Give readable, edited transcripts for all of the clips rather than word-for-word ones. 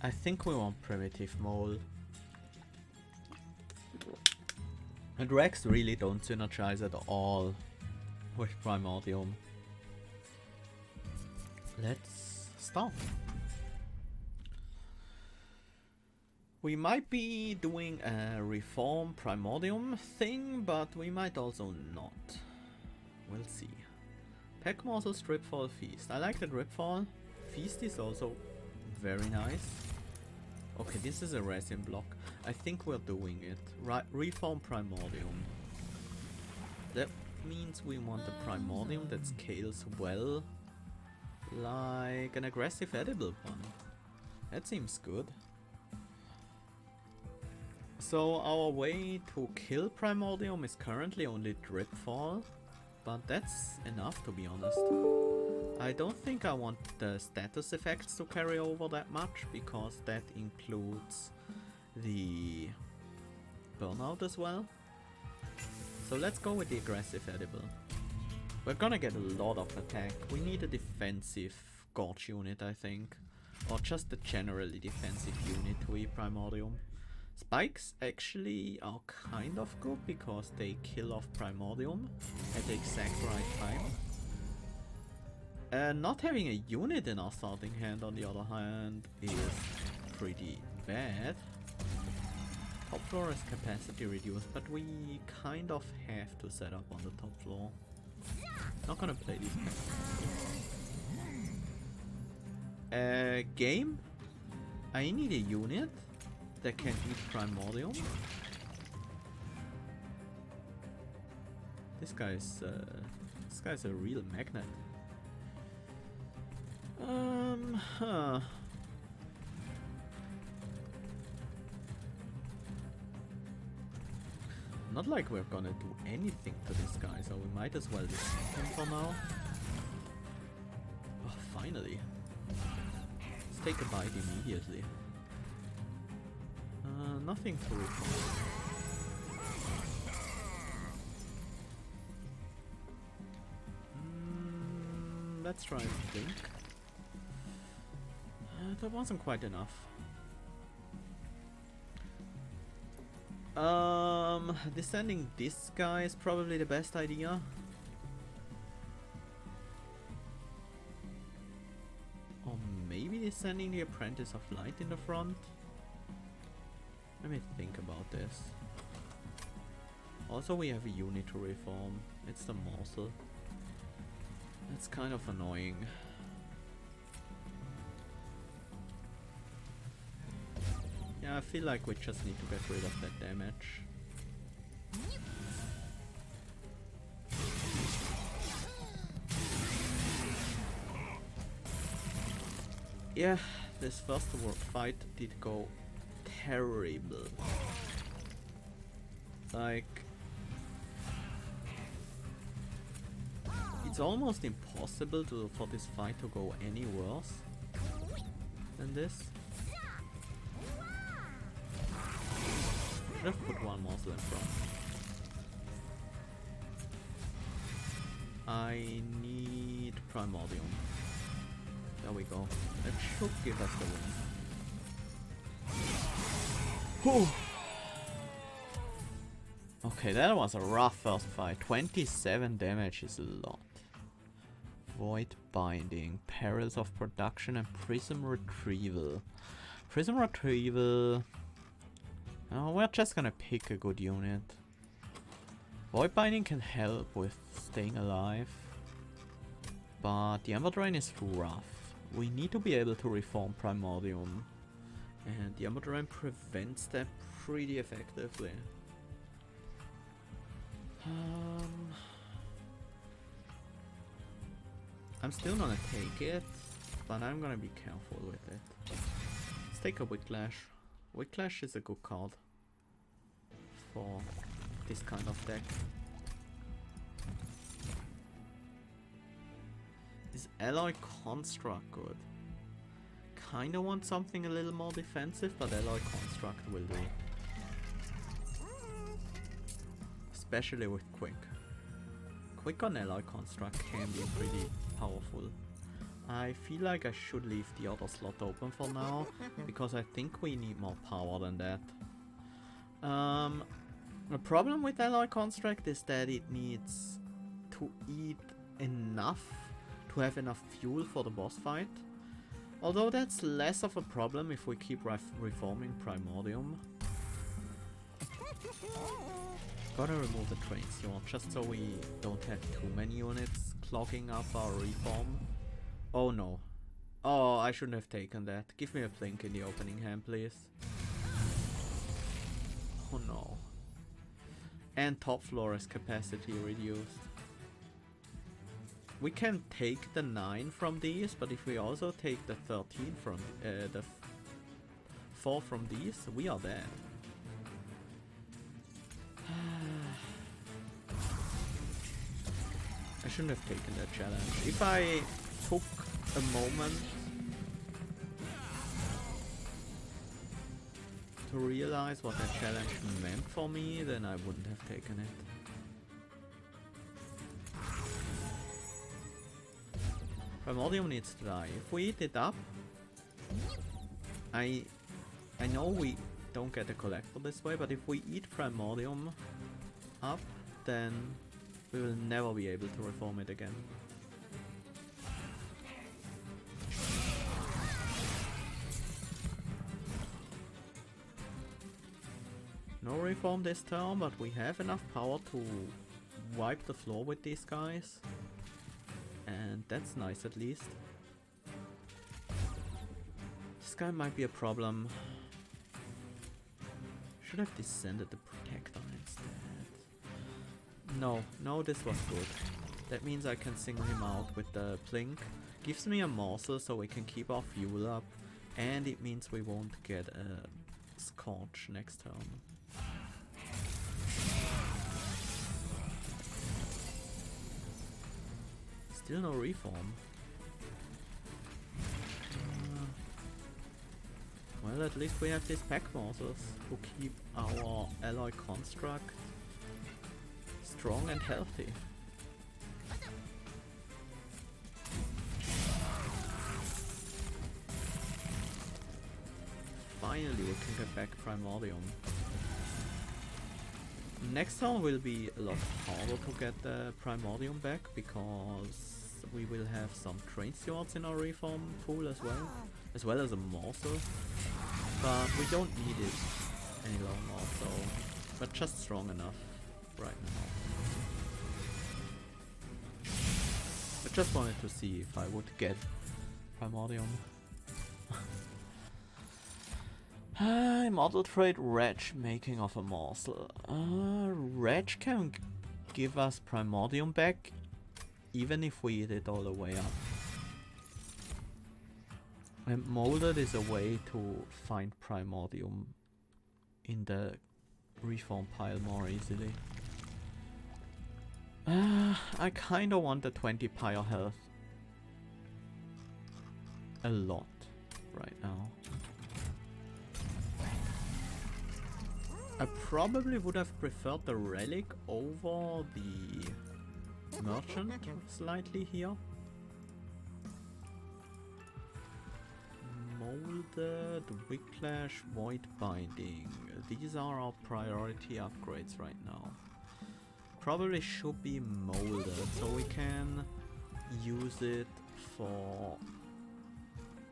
I think we want Primitive Mole. And Rex really don't synergize at all with Primordium. Let's start. We might be doing a reform Primordium thing, but we might also not. We'll see. Pack Morsels, Dripfall, Feast. I like the Dripfall. Feast is also very nice. Okay, this is a resin block. I think we're doing it. Reform Primordium. That means we want a Primordium that scales well, like an aggressive edible one. That seems good. So our way to kill Primordium is currently only Dripfall, but that's enough to be honest. I don't think I want the status effects to carry over that much, because that includes the burnout as well. So let's go with the aggressive edible. We're gonna get a lot of attack. We need a defensive Gorge unit, I think. Or just a generally defensive unit to eat Primordium. Spikes actually are kind of good because they kill off Primordium at the exact right time. Not having a unit in our starting hand, on the other hand, is pretty bad. Top floor is capacity reduced, but we kind of have to set up on the top floor. Not gonna play these packs. Game? I need a unit that can eat Primordium. This guy's a real magnet. Not like we're gonna do anything to this guy, so we might as well dismiss him for now. Oh, finally. Let's take a bite immediately. Nothing to report. Let's try and think. That wasn't quite enough. Descending this guy is probably the best idea. Or maybe descending the Apprentice of Light in the front. Let me think about this. Also, we have a unit to reform. It's the Morsel. It's kind of annoying. Yeah, I feel like we just need to get rid of that damage. Yeah, this first fight did go terrible. Like, it's almost impossible for this fight to go any worse than this. Should have put one morsel in front. I need Primordium. There we go. That should give us the win. Whew. Okay, that was a rough first fight. 27 damage is a lot. Void Binding, Perils of Production, and Prism Retrieval. Prism Retrieval... Oh, we're just gonna pick a good unit. Void Binding can help with staying alive. But the Ember Drain is rough. We need to be able to reform Primordium. And the Ember Drain prevents that pretty effectively. I'm still gonna take it, but I'm gonna be careful with it. Let's take a Whiplash. Whiplash is a good card for this kind of deck. Is Alloy Construct good? Kinda want something a little more defensive, but Alloy Construct will do. Especially with Quick. Quick on Alloy Construct can be pretty powerful. I feel like I should leave the other slot open for now, because I think we need more power than that. The problem with Alloy Construct is that it needs to eat enough to have enough fuel for the boss fight. Although that's less of a problem if we keep reforming Primordium. Gotta remove the train sword just so we don't have too many units clogging up our reform. Oh no. Oh, I shouldn't have taken that. Give me a blink in the opening hand, please. Oh no. And top floor is capacity reduced. We can take the 9 from these, but if we also take the 13 from the 4 from these, we are dead. I shouldn't have taken that challenge. If I took a moment to realize what that challenge meant for me, then I wouldn't have taken it. Primordium needs to die. If we eat it up, I know we don't get a collector this way, but if we eat Primordium up, then we will never be able to reform it again. No reform this turn, but we have enough power to wipe the floor with these guys. And that's nice at least. This guy might be a problem. Should have descended the protector instead. No, this was good. That means I can single him out with the blink. Gives me a morsel so we can keep our fuel up. And it means we won't get a scorch next turn. Still no reform. Well, at least we have these pack morsels who keep our alloy construct strong and healthy. Finally we can get back Primordium. Next turn will be a lot harder to get the Primordium back because we will have some train swords in our reform pool as well as a morsel. But we don't need it any longer, so we're just strong enough right now. I just wanted to see if I would get Primordium. Model trait Reg, making of a morsel. Reg can give us Primordium back even if we eat it all the way up. And Molded is a way to find Primordium in the reform pile more easily. I kinda want the 20 pyre health a lot right now. I probably would have preferred the relic over the merchant slightly here. Molded, Whiplash, Void Binding. These are our priority upgrades right now. Probably should be molded, so we can use it for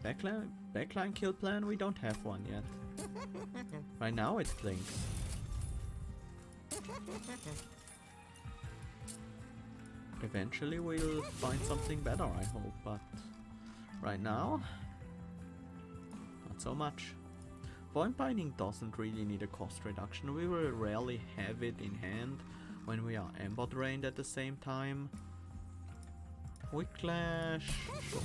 backline kill plan. We don't have one yet. Right now it blinks. Eventually we'll find something better, I hope, but right now, not so much. Void Binding doesn't really need a cost reduction. We will rarely have it in hand when we are Ember drained at the same time. Whiplash, sure.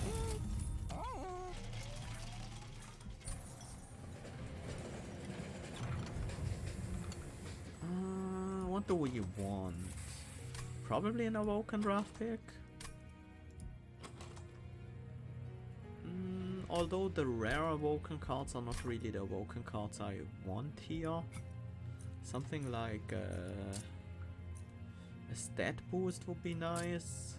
What do we want? Probably an Awoken draft pick. Although the rare Awoken cards are not really the Awoken cards I want here. Something like a stat boost would be nice.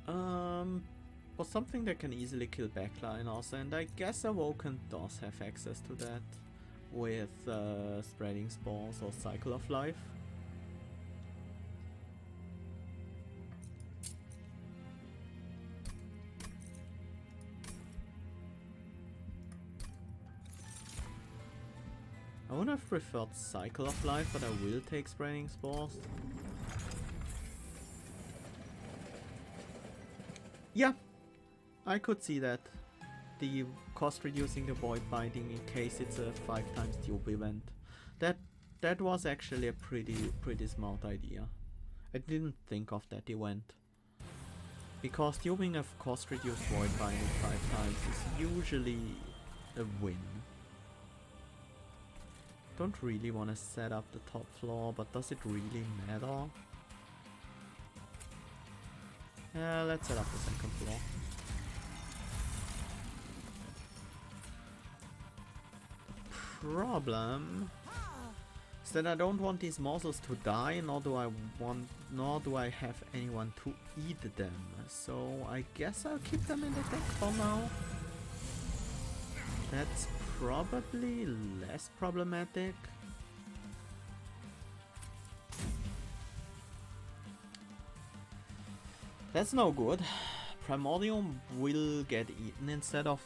For something that can easily kill backliners, and I guess Awoken does have access to that with Spreading Spores or Cycle of Life. I would have preferred Cycle of Life, but I will take Spreading Spores. Yeah, I could see that. The cost reducing the Void Binding in case it's a 5x dupe event. That was actually a pretty smart idea. I didn't think of that event. Because duping a cost reduced Void Binding 5x is usually a win. Don't really want to set up the top floor, but does it really matter? Yeah, let's set up the second floor. Problem is that I don't want these morsels to die, nor do I have anyone to eat them. So I guess I'll keep them in the deck for now. That's probably less problematic. That's no good. Primordium will get eaten instead of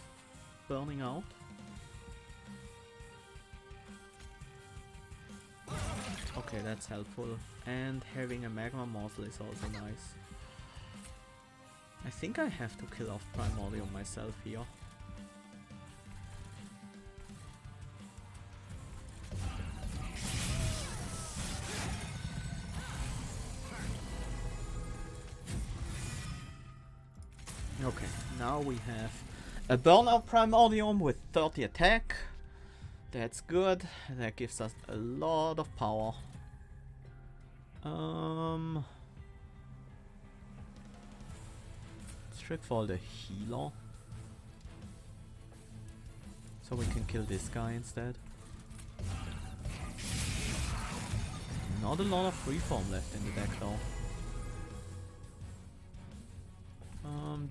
burning out. Okay, that's helpful. And having a magma morsel is also nice. I think I have to kill off Primordium myself here. Okay, now we have a burnout Primordium with 30 attack. That's good. That gives us a lot of power. Let's for the healer. So we can kill this guy instead. Not a lot of freeform left in the deck though.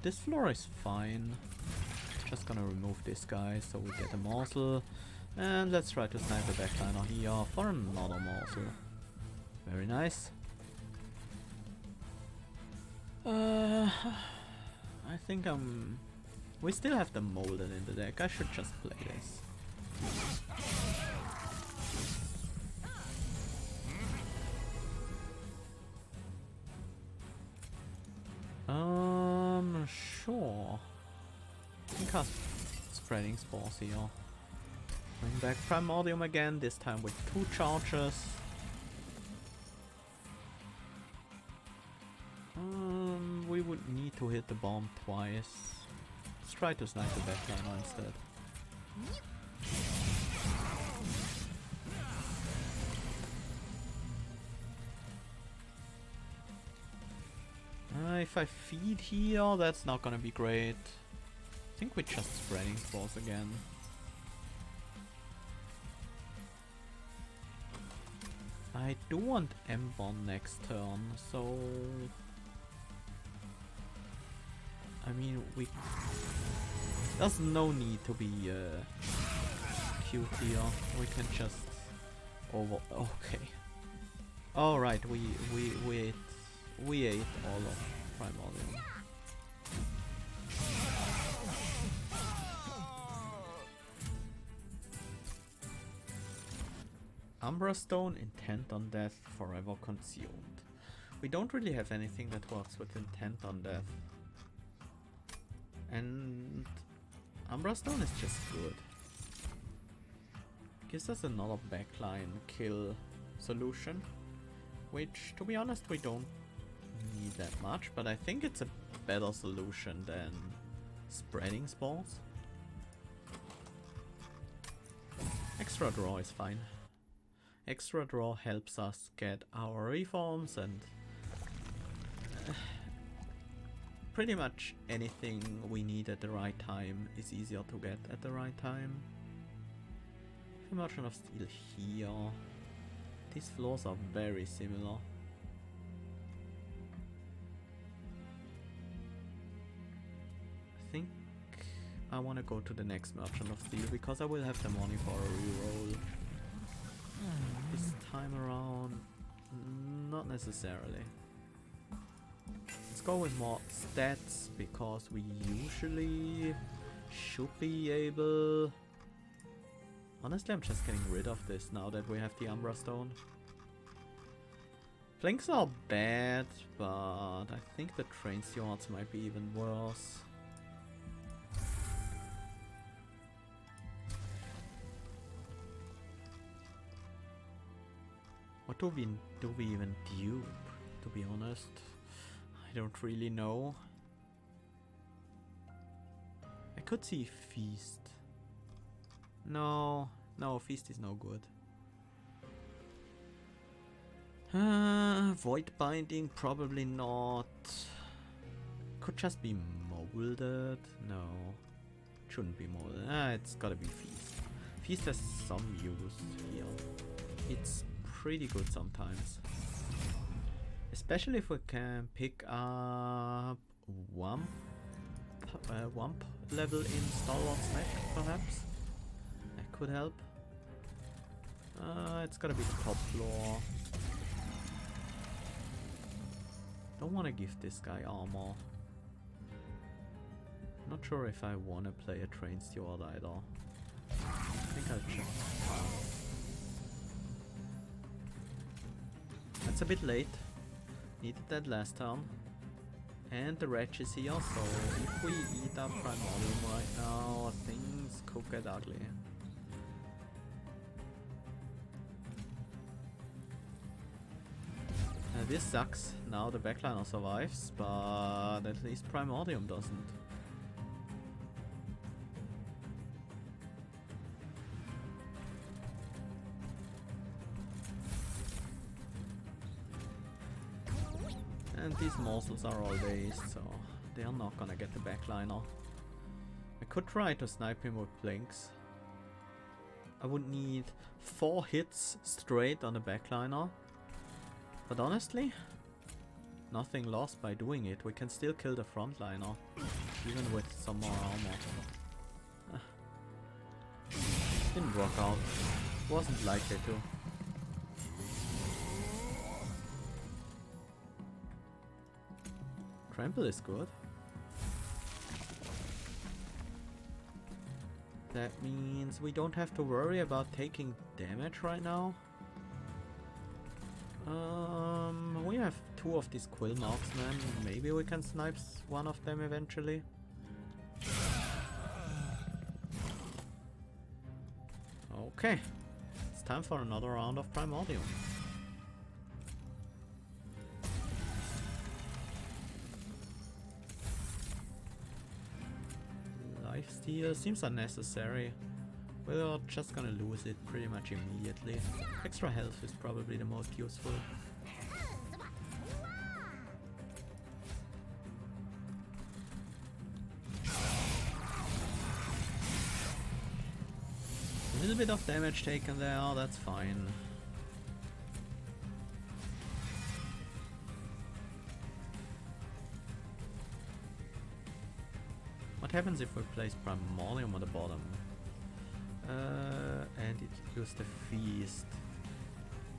This floor is fine. Just gonna remove this guy so we get a morsel. And let's try to snipe the backliner here for another morsel. Very nice. I think we still have the Molden in the deck. I should just play this. Sure. I can cast Spreading Spores here. Bring back Primordium again, this time with 2 charges. We would need to hit the bomb twice. Let's try to snipe the backliner instead. If I feed here, that's not gonna be great. I think we're just Spreading Spores again. I do want M-Bomb next turn, so... I mean, there's no need to be cute here. We can just okay. Alright, we ate all of Primordium. Umbra Stone, Intent on Death, Forever Consumed. We don't really have anything that works with Intent on Death. And Umbra Stone is just good. Gives us another backline kill solution. Which, to be honest, we don't need that much, but I think it's a better solution than Spreading Spores. Extra draw is fine. Extra draw helps us get our reforms and pretty much anything we need at the right time is easier to get at the right time. Immersion of Steel here. These floors are very similar. think I want to go to the next Merchant of Steel because I will have the money for a reroll. This time around, not necessarily. Let's go with more stats because we usually should be able... Honestly, I'm just getting rid of this now that we have the Umbra Stone. Flanks are bad, but I think the train stewards might be even worse. What do we even dupe, to be honest? I don't really know. I could see Feast. No, Feast is no good. Void Binding, probably not. Could just be molded. No, shouldn't be molded. It's gotta be Feast. Feast has some use here. It's pretty good sometimes. Especially if we can pick up Wump level in Stalwart Snack, perhaps. That could help. It's gotta be the top floor. Don't want to give this guy armor. Not sure if I want to play a train steward either. I think I'll check. That's a bit late. Needed that last time. And the wretch is here, so if we eat up Primordium right now, things could get ugly. This sucks. Now the backliner survives, but at least Primordium doesn't. And these morsels are all dazed, so they are not gonna get the backliner. I could try to snipe him with blinks. I would need 4 hits straight on the backliner. But honestly, nothing lost by doing it. We can still kill the frontliner, even with some more armor. Didn't work out. Wasn't likely to. Trample is good. That means we don't have to worry about taking damage right now. We have 2 of these Quill Marksmen. Maybe we can snipe one of them eventually. Okay. It's time for another round of Primordium. Lifesteal seems unnecessary. We're just gonna lose it pretty much immediately. Extra health is probably the most useful. A little bit of damage taken there, that's fine. What happens if we place Primordium on the bottom? And it used the Feast.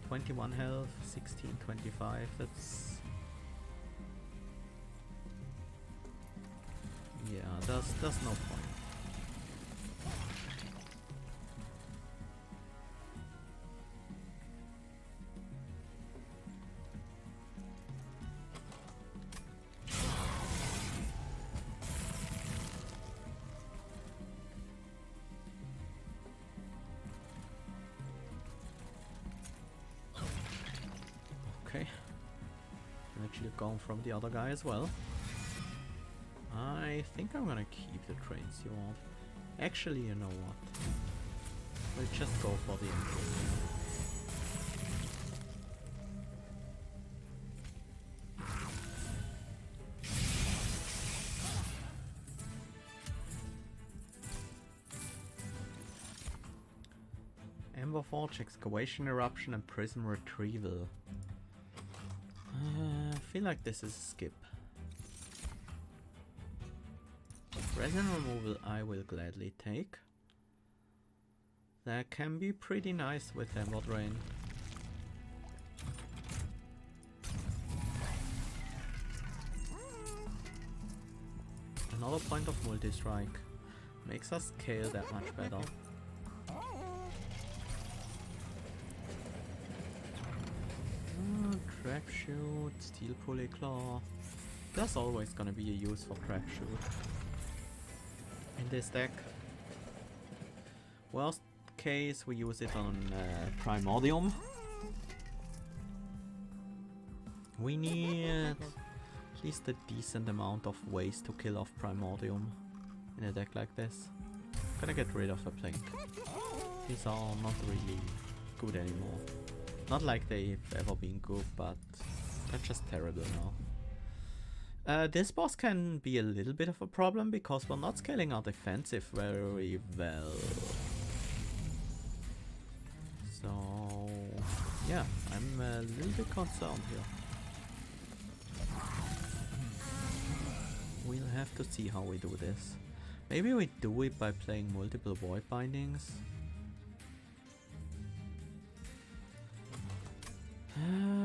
21 health, 16, 25, that's... Yeah, there's no point. Okay. Actually gone from the other guy as well. I think I'm gonna keep the train steward. Actually, you know what? We'll just go for the Ember. Ember Forge, Excavation Eruption and Prism Retrieval. I feel like this is a skip. Resin removal I will gladly take. That can be pretty nice with Ember Drain. Another point of multi-strike. Makes us scale that much better. Crab shoot, steel pulley claw. There's always gonna be a use for crab shoot in this deck. Worst case, we use it on Primordium. We need at least a decent amount of ways to kill off Primordium in a deck like this. Gonna get rid of a Plink. These are not really good anymore. Not like they've ever been good, but they're just terrible now. This boss can be a little bit of a problem because we're not scaling our defensive very well. So yeah, I'm a little bit concerned here. We'll have to see how we do this. Maybe we do it by playing multiple void bindings.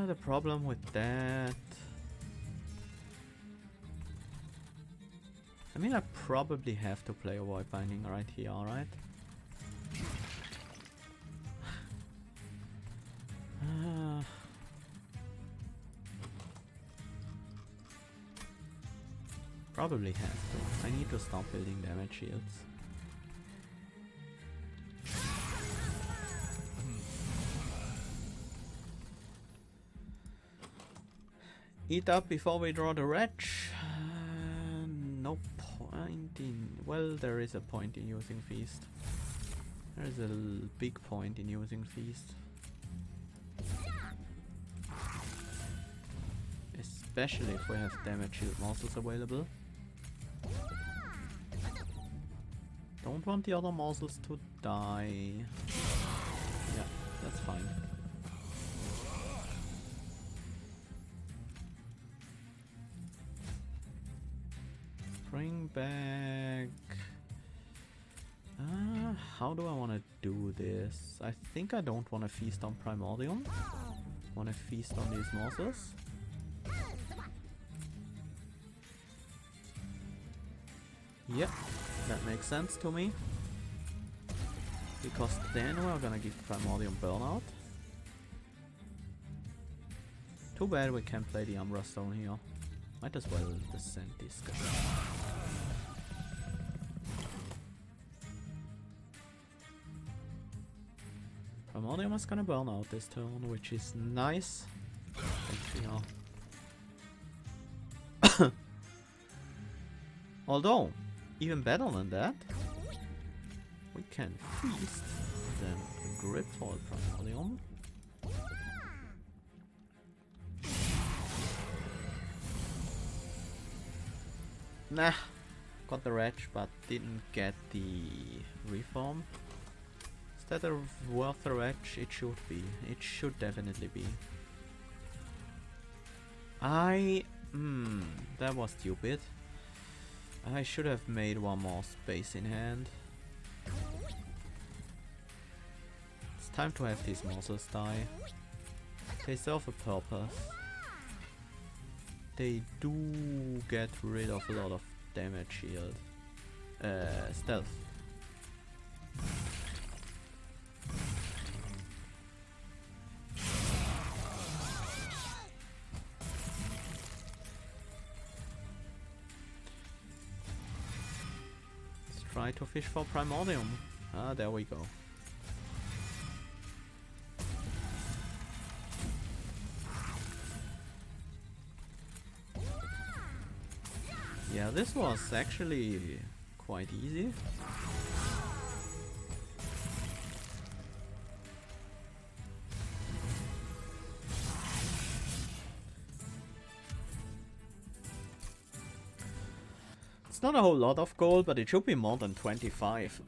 The problem with that... I mean, I probably have to play a void binding right here, right? Probably have to. I need to stop building damage shields. Eat up before we draw the wretch. No point in... Well, there is a point in using Feast. There is a big point in using Feast. Especially if we have damage shield morsels available. Don't want the other morsels to die. Yeah, that's fine. Bring back... how do I want to do this? I think I don't want to feast on Primordium. I want to feast on these morsels. Yep, that makes sense to me. Because then we're gonna give Primordium Burnout. Too bad we can't play the Umbra Stone here. Might as well descend this guy. Primordium is gonna burn out this turn, which is nice. Although, even better than that, we can feast, then Gripfall Primordium. Nah, got the wretch, but didn't get the reform. Is that worth a wretch? It should be. It should definitely be. That was stupid. I should have made one more space in hand. It's time to have these morsels die. They serve a purpose. They do get rid of a lot of damage shield. Stealth. Try to fish for Primordium. Ah, there we go. Yeah, this was actually quite easy. Not a whole lot of gold, but it should be more than 25.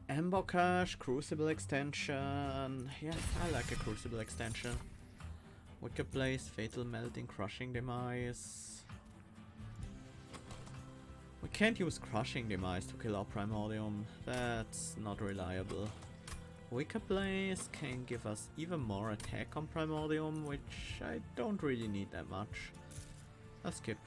Ember Cache, Crucible Extension. Yeah, I like a Crucible Extension. Wicked Blaze, Fatal Melting, Crushing Demise. We can't use Crushing Demise to kill our Primordium. That's not reliable. Weaker Blaze can give us even more attack on Primordium, which I don't really need that much. I'll skip.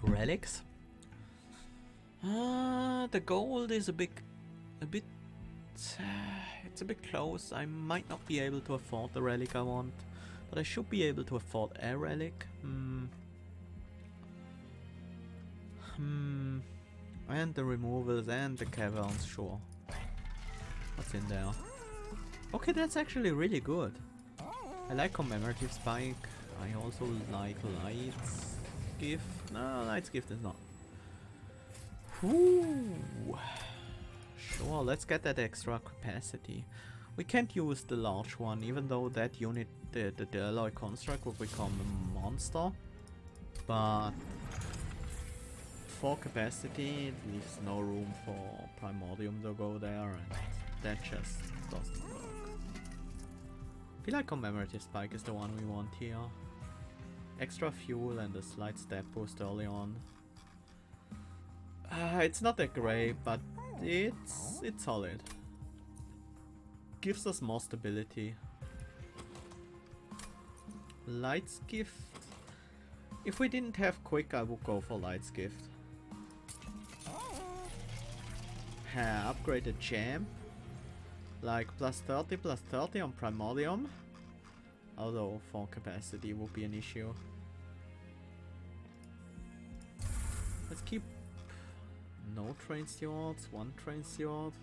Relics? The gold is a bit, it's a bit close. I might not be able to afford the relic I want, but I should be able to afford a relic. And the removals and the caverns, sure. What's in there? Okay, that's actually really good. I like Commemorative Spike. I also like Light's Gift. No, Light's Gift is not. Ooh. Sure, let's get that extra capacity. We can't use the large one, even though that unit, the alloy construct, will become a monster. But for capacity, it leaves no room for Primordium to go there, and that just doesn't work. I feel like Commemorative Spike is the one we want here. Extra fuel and a slight step boost early on. It's not that great, but it's solid. Gives us more stability. Light's Gift. If we didn't have Quick, I would go for Light's Gift. Upgraded Champ. Like plus 30 on Primordium. Although for capacity would be an issue. Let's keep no Train Stewards, one Train Steward.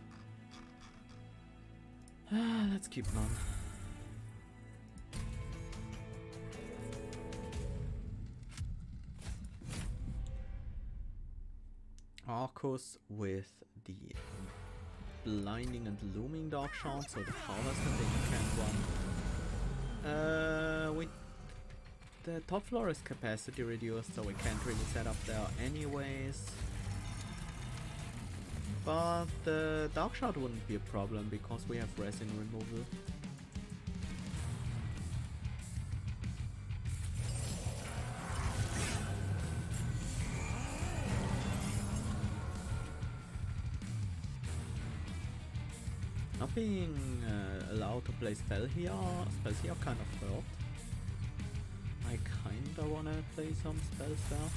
Let's keep none. Arcus with the Blinding and Looming Dark Shard, so the Harvest and the Incant one. The top floor is capacity reduced, so we can't really set up there anyways. But the Dark Shard wouldn't be a problem because we have resin removal. Not being allowed to play spells here kind of hurt. I kinda wanna play some spells there.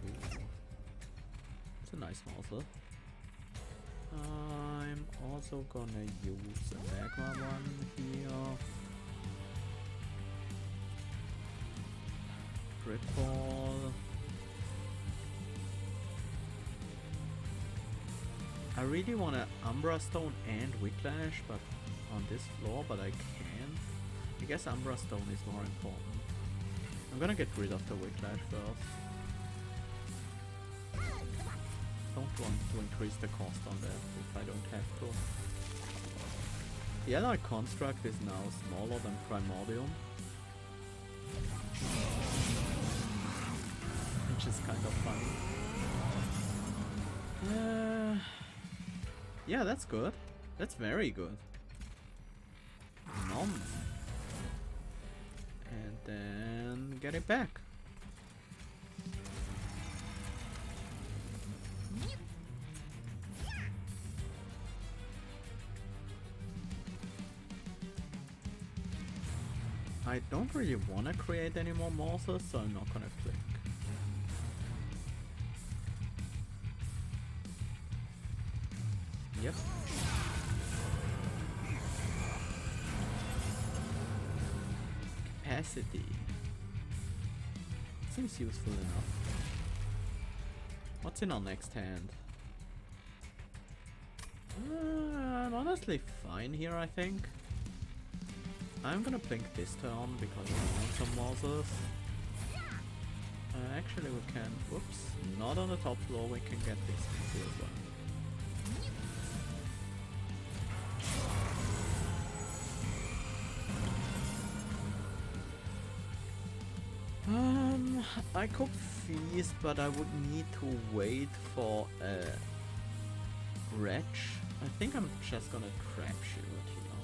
Ooh. It's a nice morsel. I'm also gonna use a magma one here. Grid ball. I really want to Umbra Stone and Whiplash, but on this floor, but I can't. I guess Umbra Stone is more important. I'm gonna get rid of the Whiplash first. Don't want to increase the cost on that if I don't have to. The alloy construct is now smaller than Primordium, which is kind of funny. Yeah, that's good. That's very good. Nom. And then get it back. I don't really want to create any more morsels, so I'm not gonna click. Yep. Capacity. Seems useful enough. What's in our next hand? I'm honestly fine here, I think. I'm gonna blink this turn because I want some morsels. Actually we can, whoops, not on the top floor, we can get this as well. I could feast, but I would need to wait for a wretch. I think I'm just gonna crapshoot, you know.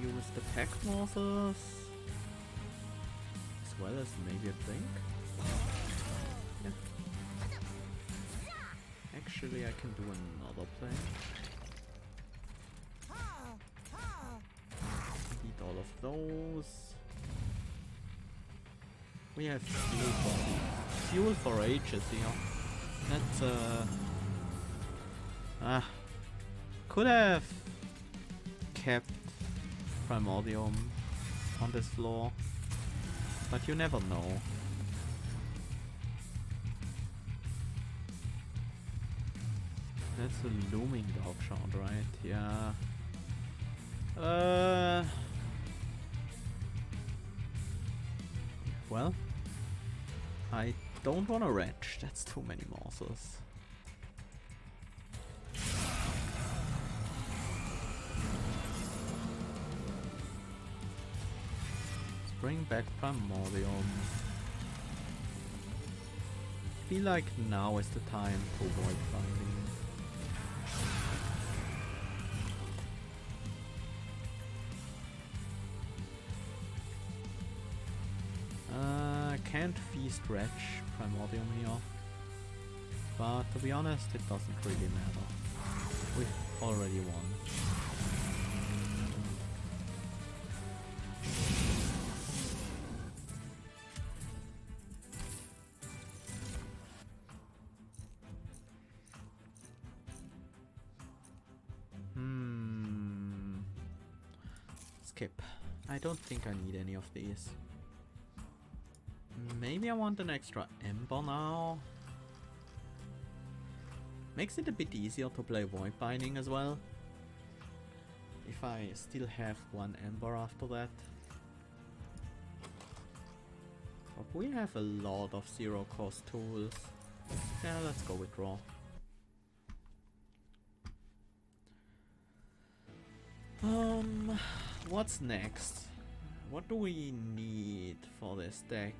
use the pack morsels as well as maybe a drink. Yeah. Actually, I can do another play. Eat all of those. We have fuel for ages here. That's could have kept Primordium on this floor, but you never know. That's a looming dog shot, right? Yeah. Well, I don't want to wrench. That's too many morsels. Let's bring back Primordium. Feel like now is the time to avoid binding. Can't feast Wretch Primordium here, but to be honest it doesn't really matter. We've already won. Skip. I don't think I need any of these. Maybe I want an extra Ember now. Makes it a bit easier to play Void Binding as well. If I still have one Ember after that. But we have a lot of zero cost tools. Yeah, let's go with Draw. What's next? What do we need for this deck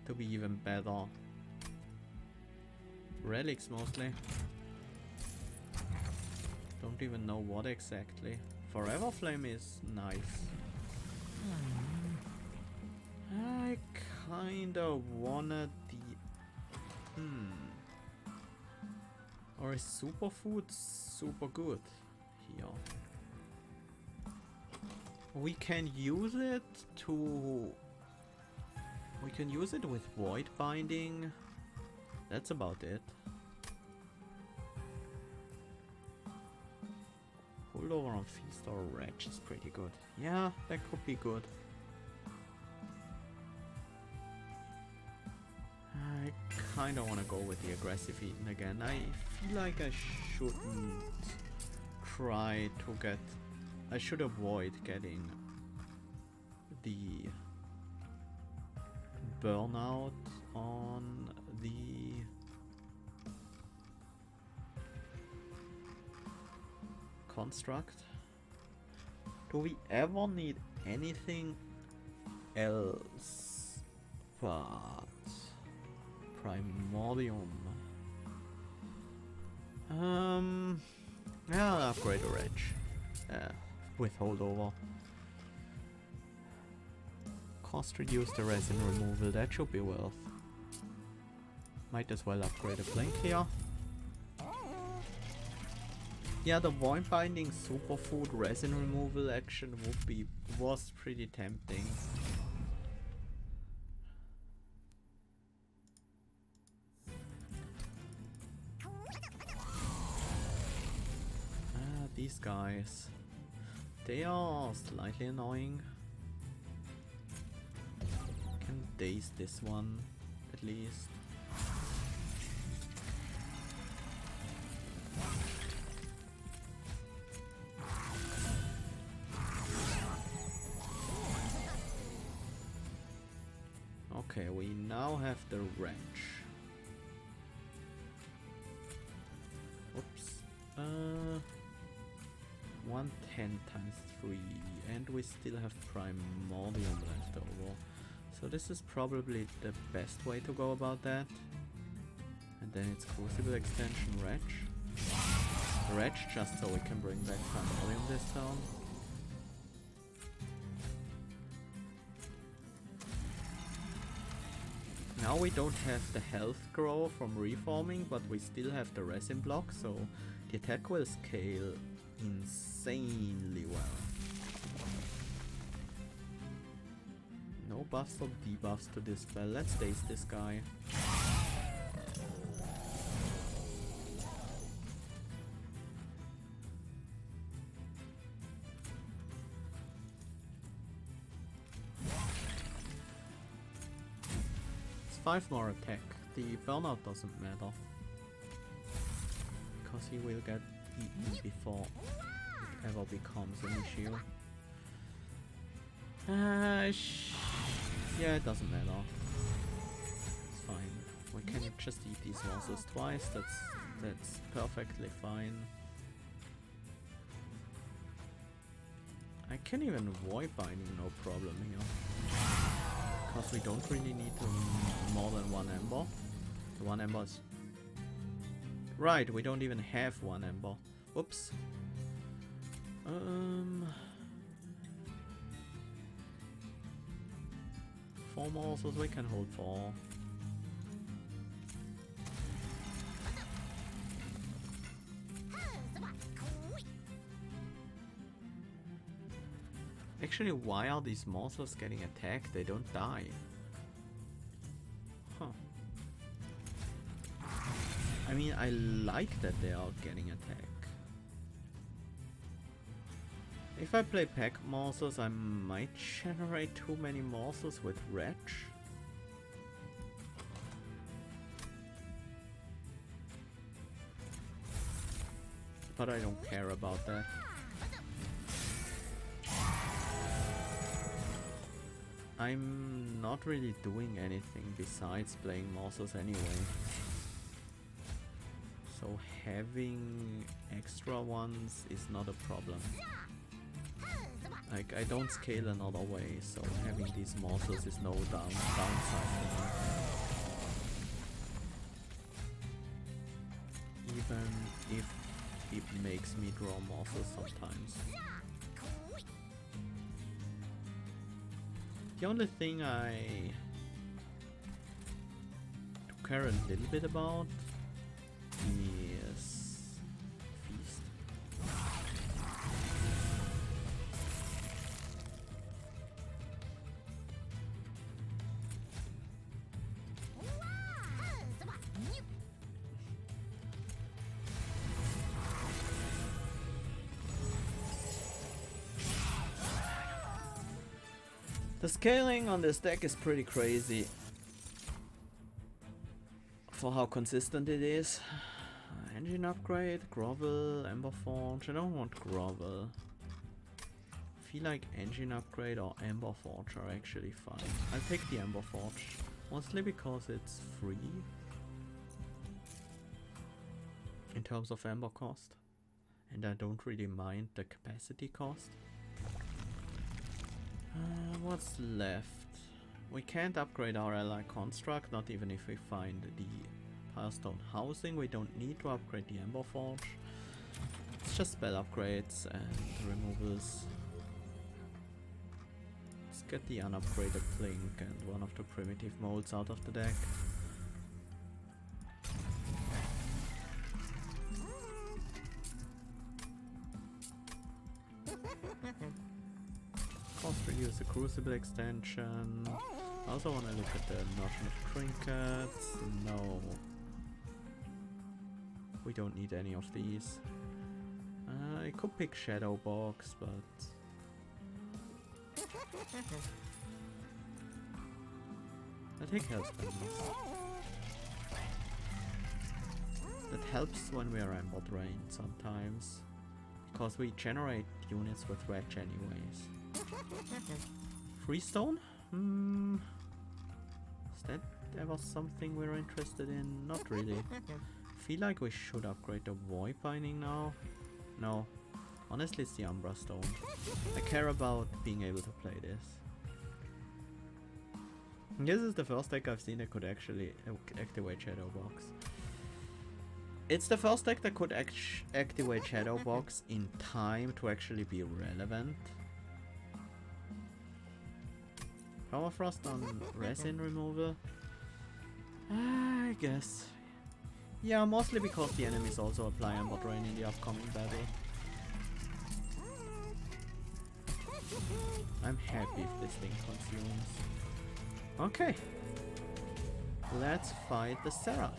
to be even better? Relics mostly. Don't even know what exactly. Forever Flame is nice. I kinda wanna or is Superfood super good here? We can use it with Void Binding. That's about it. Holdover on Feast or Wretch is pretty good. Yeah, that could be good. I kinda wanna go with the aggressive Eaton again. I feel like I shouldn't try to get... I should avoid getting the burnout on the construct. Do we ever need anything else but Primordium? Yeah, I'll upgrade a Wretch. With holdover. Cost reduce the resin removal, that should be worth. Might as well upgrade a blink here. Yeah, the Void Binding Superfood resin removal action was pretty tempting. These guys. They are slightly annoying. Can daze this one at least. Okay, we now have the wrench. Oops. 110 times 3, and we still have Primordium left over. So this is probably the best way to go about that. And then it's Crucible Extension Wretch. Wretch just so we can bring back Primordium this turn. Now we don't have the health grow from reforming, but we still have the resin block, so the attack will scale insanely well. No buffs or debuffs to this spell. Let's daze this guy. It's 5 more attack. The burnout doesn't matter, because he will get eaten before it ever becomes an issue. Yeah, it doesn't matter. It's fine. We can just eat these monsters twice. That's perfectly fine. I can even void binding, no problem here. Because we don't really need more than 1 ember. The 1 ember is... Right, we don't even have 1 ember. Whoops. 4 more, so we can hold 4. Actually, why are these monsters getting attacked? They don't die. Huh. I mean, I like that they are getting attacked. If I play pack monsters, I might generate too many monsters with Wretch. But I don't care about that. I'm not really doing anything besides playing monsters anyway. So having extra ones is not a problem. Like, I don't scale another way, so having these monsters is no downside for me. Even if it makes me draw monsters sometimes. The only thing I care a little bit about is Feast. The scaling on this deck is pretty crazy for how consistent it is. Engine upgrade, Grovel, Ember Forge. I don't want Grovel. I feel like engine upgrade or Ember Forge are actually fine. I'll take the Ember Forge, mostly because it's free in terms of Ember cost, and I don't really mind the capacity cost. What's left? We can't upgrade our ally construct, not even if we find the Firestone housing. We don't need to upgrade the Ember Forge. It's just spell upgrades and removals. Let's get the unupgraded Blink and one of the primitive molds out of the deck. Cost reduce the Crucible extension. I also want to look at the notion of trinkets. No. We don't need any of these. I could pick Shadow Box, but... I take health spenders. That helps when we are Ember drained sometimes. Because we generate units with Wedge anyways. Freestone? Is that ever something we're interested in? Not really. Feel like we should upgrade the Void Binding now. No. Honestly, it's the Umbra Stone. I care about being able to play this. This is the first deck I've seen that could actually activate Shadow Box. It's the first deck that could activate Shadow Box in time to actually be relevant. Power Frost on resin removal. I guess. Yeah, mostly because the enemies also apply Ember Drain in the upcoming battle. I'm happy if this thing consumes. Okay. Let's fight the Seraph.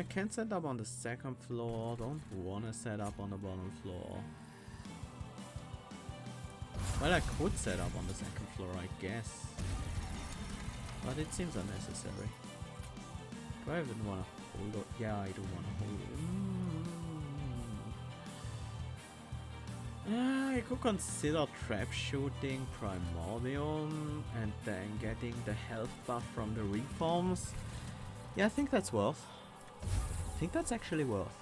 Can't set up on the second floor. Don't wanna set up on the bottom floor. Well, I could set up on the second floor, I guess. But it seems unnecessary. Do I even wanna hold it? Yeah, I do wanna hold it. I could consider trap shooting Primordium and then getting the health buff from the reforms. Yeah, I think that's worth. I think that's actually worth.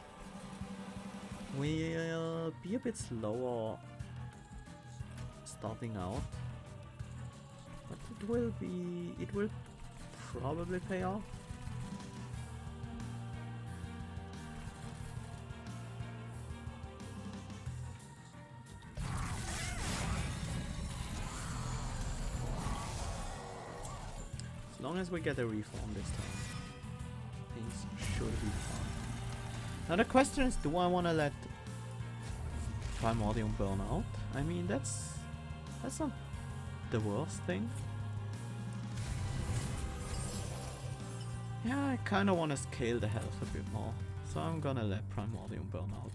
We'll be a bit slower starting out, but it will probably pay off. As long as we get a reform this time, things should be fine. Now the question is, do I want to let Primordium burn out? I mean, that's not the worst thing. Yeah, I kind of want to scale the health a bit more, so I'm gonna let Primordium burn out.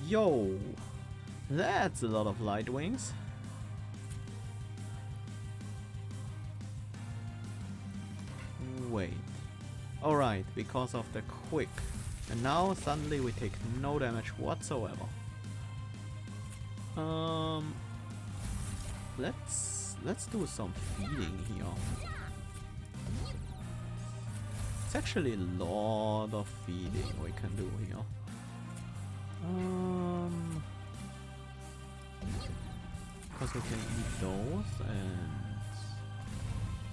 Yo! That's a lot of light wings. Wait. Alright, because of the quick. And now suddenly we take no damage whatsoever. Let's do some feeding here. It's actually a lot of feeding we can do here. Because we can eat those and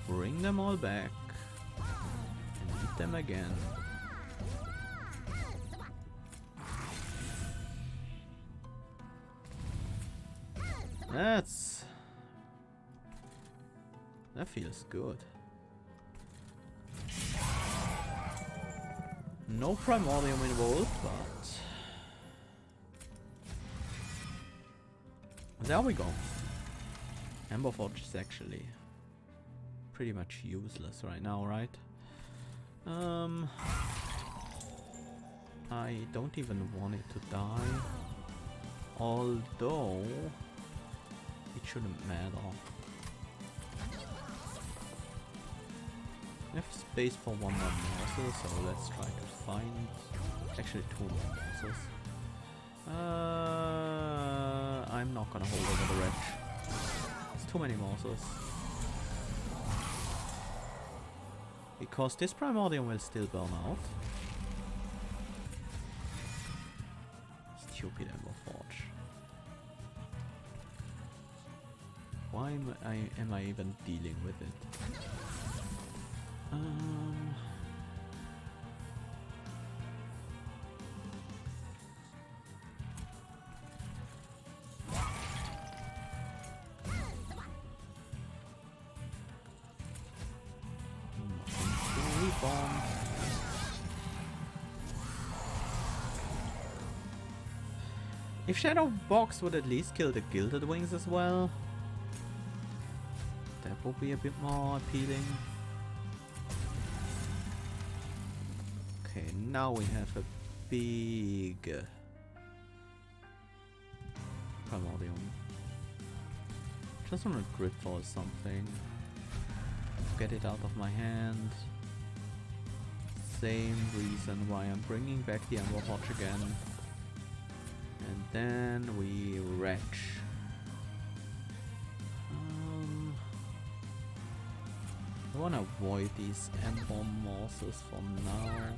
bring them all back and eat them again. That feels good. No Primordium involved, but there we go. Ember Forge is actually pretty much useless right now, right? I don't even want it to die. Although it shouldn't matter. We have space for one more morsel, so let's try to find actually two more morsels. I'm not gonna hold over the wretch. It's too many morsels. Because this Primordium will still burn out. Stupid Ember Forge. Why am I even dealing with it? If Shadow Box would at least kill the Gilded Wings as well, that would be a bit more appealing. Okay, now we have a big Primordium. Just want to grip for something. Get it out of my hand. Same reason why I'm bringing back the Ember Forge again. And then we retch. I want to avoid these Ember Morsels for now.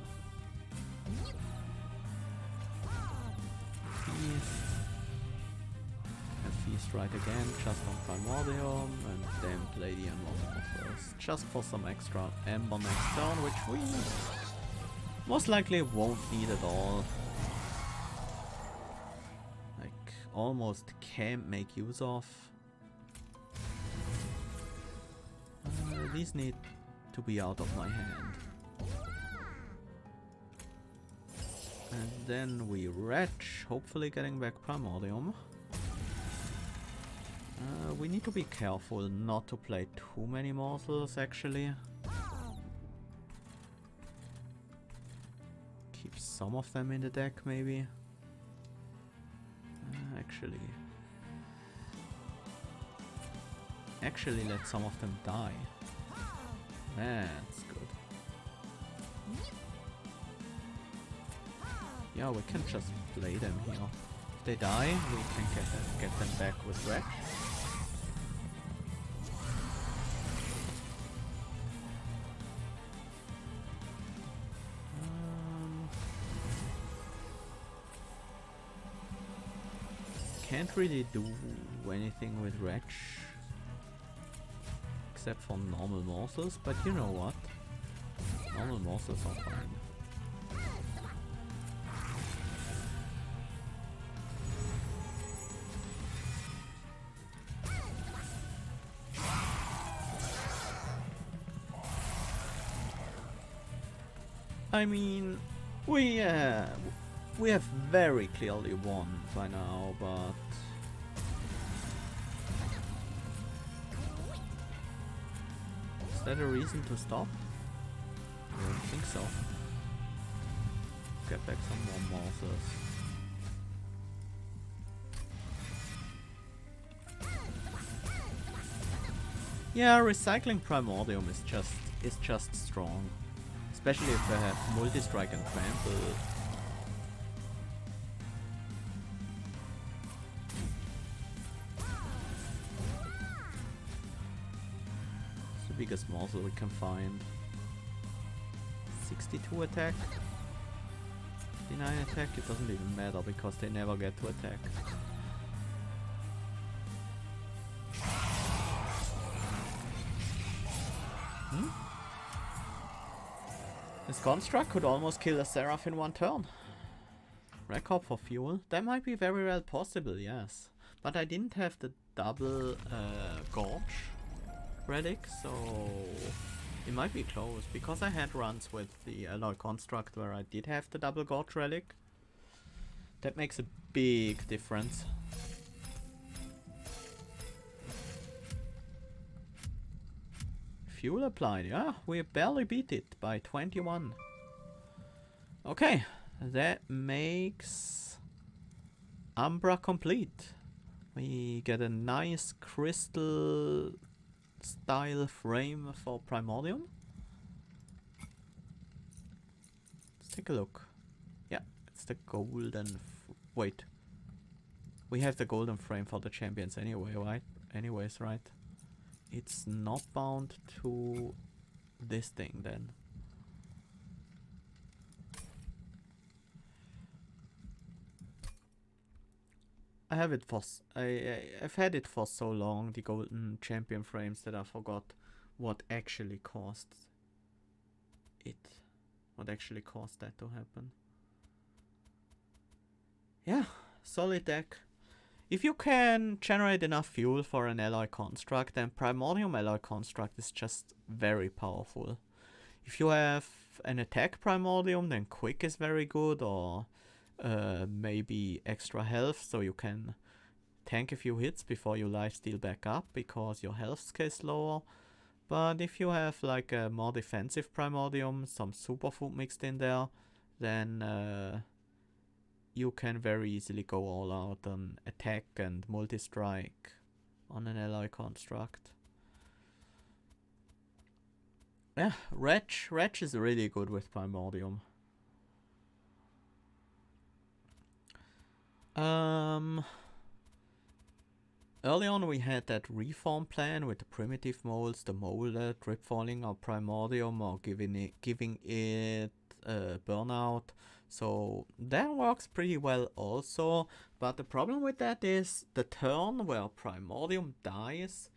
Feast. A strike again, just on Primordium, and then play the Ember Morphers. Just for some extra Ember next turn, which we most likely won't need at all. Like, almost can't make use of. These need to be out of my hand. And then we retch, hopefully getting back Primordium. We need to be careful not to play too many morsels, actually. Keep some of them in the deck, maybe. Actually let some of them die. That's good. Yeah, we can just play them here. If they die, we can get them back with Wreck. Can't really do anything with Wretch. Except for normal morsels, but you know what? Normal morsels are fine. I mean, we have very clearly won by now, but is that a reason to stop? I don't think so. Get back some more morsels. Yeah, recycling Primordium is just strong. Especially if they have multi-strike and trample. It's the biggest morsel we can find. 62 attack. 59 attack, it doesn't even matter because they never get to attack. This construct could almost kill a Seraph in one turn. Record for fuel? That might be very well possible, yes. But I didn't have the double Gorge relic, so it might be close. Because I had runs with the Alloy Construct where I did have the double Gorge relic. That makes a big difference. Fuel applied, yeah, we barely beat it by 21. Okay, that makes Umbra complete. We get a nice crystal style frame for Primordium. Let's take a look. Yeah, it's the golden... wait. We have the golden frame for the champions anyway, right? Anyways, right? It's not bound to this thing then. I have it for I've had it for so long, the golden champion frames, that I forgot what actually caused it. What actually caused that to happen. Yeah, solid deck. If you can generate enough fuel for an alloy construct, then Primordium alloy construct is just very powerful. If you have an attack Primordium, then quick is very good, or maybe extra health, so you can tank a few hits before you lifesteal back up, because your health scales lower. But if you have like a more defensive Primordium, some superfood mixed in there, then you can very easily go all out on attack and multi-strike on an alloy construct. Yeah, Wretch is really good with Primordium. Early on we had that reform plan with the primitive molds, the molded, drip falling or Primordium, or giving it burnout. So that works pretty well also, but the problem with that is the turn where Primordium dies,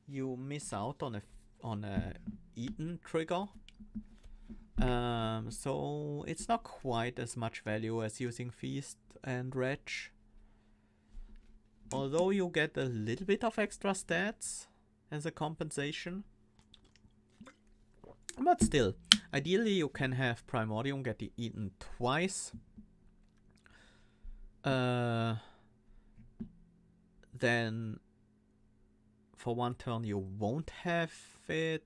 you miss out on a Eaten trigger. So it's not quite as much value as using Feast and Retch. Although you get a little bit of extra stats as a compensation. But still, ideally you can have Primordium get eaten twice. Then for one turn you won't have it.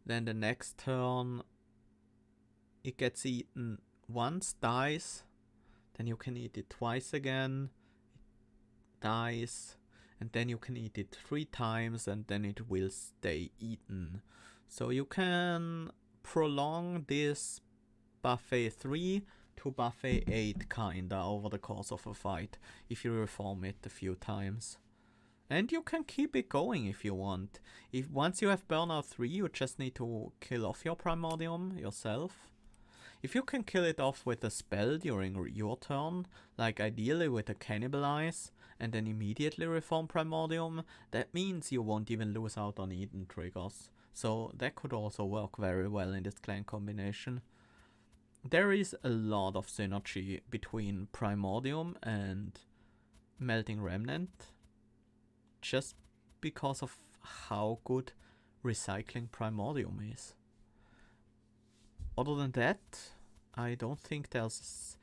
Then the next turn it gets eaten once, dies. Then you can eat it twice again. It dies. And then you can eat it 3 times and then it will stay eaten. So you can prolong this buffet 3 to buffet 8 kinda over the course of a fight if you reform it a few times. And you can keep it going if you want. If once you have Burnout 3, you just need to kill off your Primordium yourself. If you can kill it off with a spell during your turn, like ideally with a Cannibalize, and then immediately reform Primordium, that means you won't even lose out on Eden triggers. So that could also work very well in this clan combination. There is a lot of synergy between Primordium and Melting Remnant, just because of how good recycling Primordium is. Other than that, I don't think there's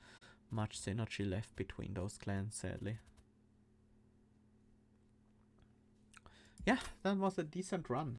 much synergy left between those clans, sadly. Yeah, that was a decent run.